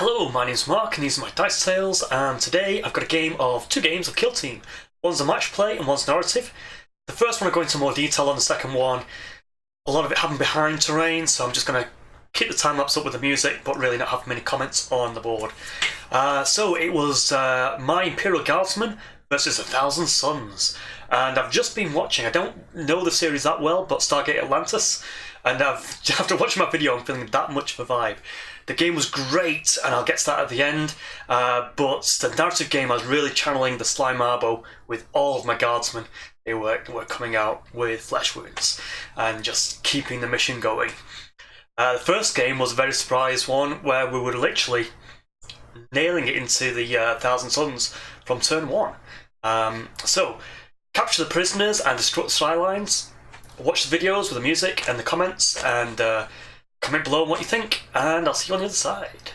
Hello, my name's Mark and these are my dice tales, and today I've got two games of Kill Team. One's a match play and one's narrative. The first one I'll go into more detail on, the second one, a lot of it happened behind terrain, so I'm just going to keep the time lapse up with the music, but really not have many comments on the board. So it was My Imperial Guardsman versus 1,000 Suns, and I've just been watching, I don't know the series that well, but Stargate Atlantis, and after watching my video I'm feeling that much of a vibe. The game was great, and I'll get to that at the end, but the narrative game I was really channeling the Sly Marbo with all of my guardsmen. They were coming out with flesh wounds and just keeping the mission going. The first game was a very surprise one where we were literally nailing it into the 1,000 Suns from turn one. So, capture the prisoners and destruct the skylines. Watch the videos with the music and the comments, and comment below on what you think, and I'll see you on the other side.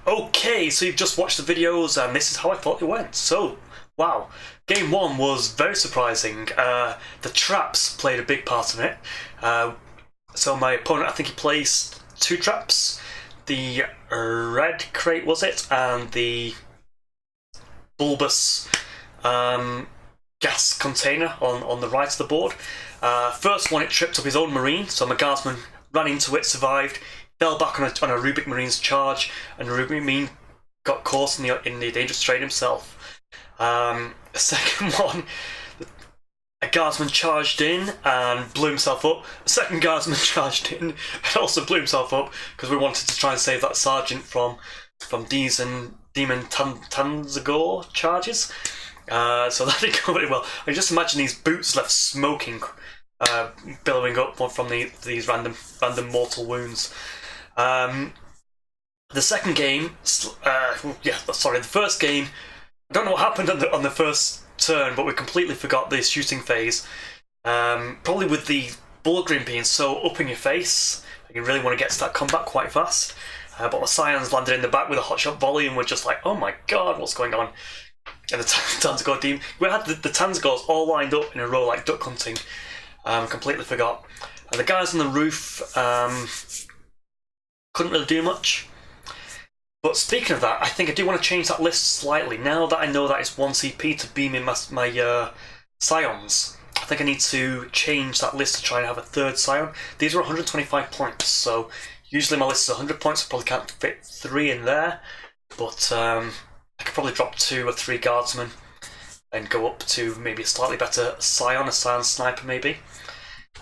Okay, so you've just watched the videos and this is how I thought it went. So, wow. Game 1 was very surprising. The traps played a big part in it. So my opponent, I think he placed 2 traps. The red crate, was it? And the bulbous gas container on the right of the board. First one, it tripped up his own marine, so my guardsman ran into it, survived, fell back on a Rubik Marine's charge, and the Rubik Marine got caught in the dangerous terrain himself. The second one, a guardsman charged in and blew himself up. A second guardsman charged in and also blew himself up because we wanted to try and save that sergeant from Demon Tanzagor charges. So that didn't go very well. I just imagine these boots left smoking, billowing up from these random mortal wounds. The second game, the first game, I don't know what happened on the first turn, but we completely forgot the shooting phase. Probably with the Bullgrim being so up in your face, you really want to get to that combat quite fast. But my Scions landed in the back with a hotshot volley and we're just like, oh my god, what's going on? And the Tanzagor team, we had the Tanzagors all lined up in a row like duck hunting. Completely forgot. And the guys on the roof couldn't really do much. But speaking of that, I think I do want to change that list slightly. Now that I know that it's 1 CP to beam in my Scions, I think I need to change that list to try and have a third Scion. These are 125 points, so usually my list is 100 points, I probably can't fit 3 in there. But I could probably drop 2 or 3 guardsmen and go up to maybe a slightly better Scion, a Scion sniper maybe.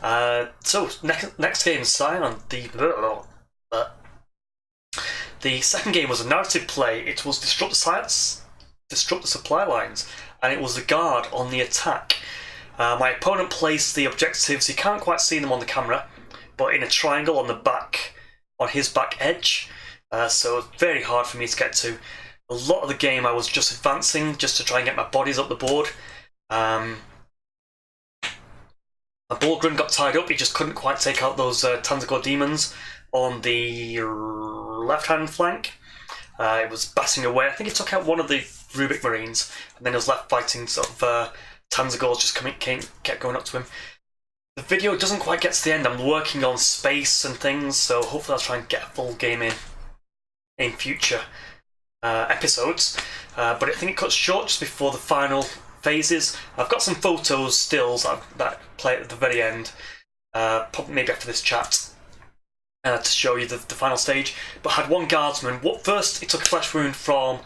So next game, Scion. The second game was a narrative play. It was disrupt the sites, disrupt the supply lines, and it was the guard on the attack. My opponent placed the objectives. You can't quite see them on the camera, but in a triangle on the back, on his back edge. So it's very hard for me to get to. A lot of the game I was just advancing just to try and get my bodies up the board. My Bullgrim got tied up. He just couldn't quite take out those Tanzagor demons on the left-hand flank. It was bassing away. I think he took out one of the Rubik Marines, and then he was left fighting sort of Tanzagors just kept going up to him. The video doesn't quite get to the end. I'm working on space and things, so hopefully I'll try and get a full game in future episodes. But I think it cuts short just before the final phases. I've got some photos, stills that play at the very end, probably maybe after this chat, to show you the final stage. But had one guardsman. First, he took a flesh wound from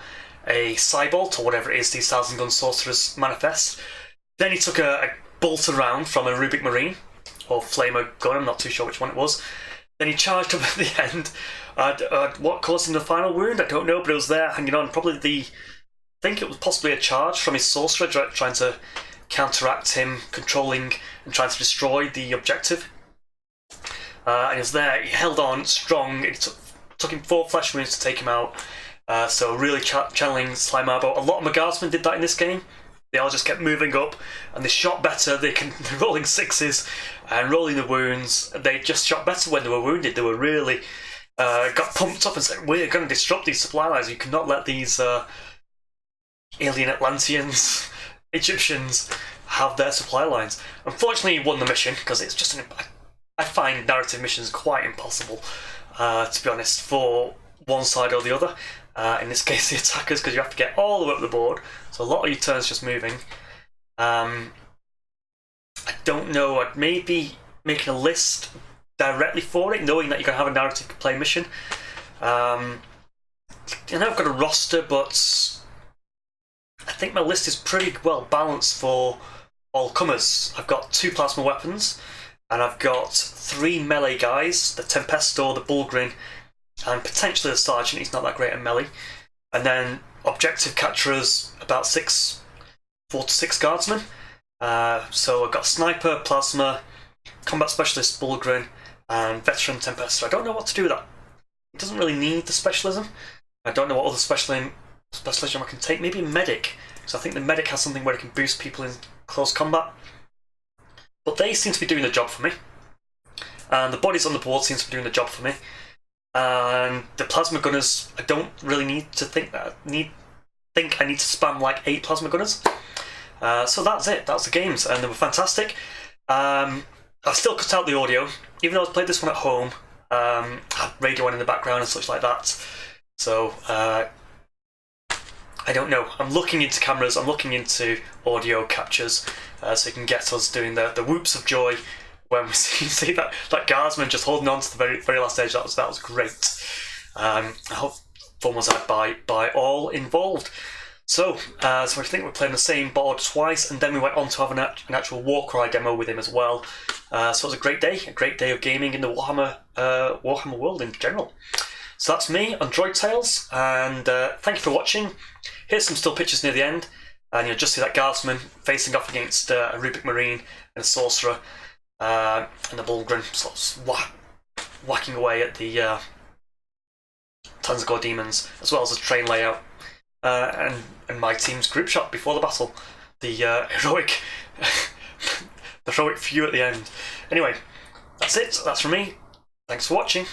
a Cybolt, or whatever it is, these 1,000 gun sorcerers manifest. Then he took a bolter round from a Rubik Marine, or flamer gun, I'm not too sure which one it was. Then he charged up at the end. What caused him the final wound? I don't know, but it was there hanging on. Probably I think it was possibly a charge from his sorcerer trying to counteract him controlling and trying to destroy the objective. And he was there, he held on strong. It took him 4 flesh wounds to take him out. So really channeling Slimarbo. A lot of my guardsmen did that in this game. They all just kept moving up and they shot better. They're rolling 6s and rolling the wounds. They just shot better when they were wounded. They were really got pumped up and said, we're going to disrupt these supply lines. You cannot let these alien Atlanteans, Egyptians, have their supply lines. Unfortunately, he won the mission because it's just I find narrative missions quite impossible, to be honest, for one side or the other. In this case, the attackers, because you have to get all the way up the board. So a lot of your turns just moving. I don't know. I'd maybe making a list directly for it, knowing that you're going to have a narrative play mission. I know I've got a roster, but I think my list is pretty well balanced for all comers. I've got 2 plasma weapons, and I've got 3 melee guys, the Tempestor, the Bullgrim, and potentially the Sergeant. He's not that great at melee. And then objective capturers, about 4 to 6 guardsmen. So I've got Sniper, Plasma, Combat Specialist, Bullgrim, and Veteran Tempestor. I don't know what to do with that. It doesn't really need the specialism. I don't know what other specialism I can take. Maybe a Medic. So I think the Medic has something where it can boost people in close combat. But they seem to be doing the job for me. And the bodies on the board seem to be doing the job for me. and the plasma gunners, I don't really need to think I need to spam like 8 plasma gunners. So that's it. That's the games, and they were fantastic. I still cut out the audio, even though I played this one at home. I had radio on in the background and such like that. So I don't know. I'm looking into cameras. I'm looking into audio captures, so you can get us doing the whoops of joy when we see that guardsman just holding on to the very last edge. That was great. I hope fun was had by all involved. So I think we're playing the same board twice, and then we went on to have an actual Warcry demo with him as well. So it was a great day of gaming in the Warhammer world in general. So that's me on Droid Tales, and thank you for watching. Here's some still pictures near the end, and you'll just see that guardsman facing off against a Rubic Marine and a Sorcerer, and the Bulgren sort of whacking away at the Tanzagor demons, as well as the train layout. And my team's group shot before the battle, the heroic view at the end. Anyway, that's it. That's from me. Thanks for watching.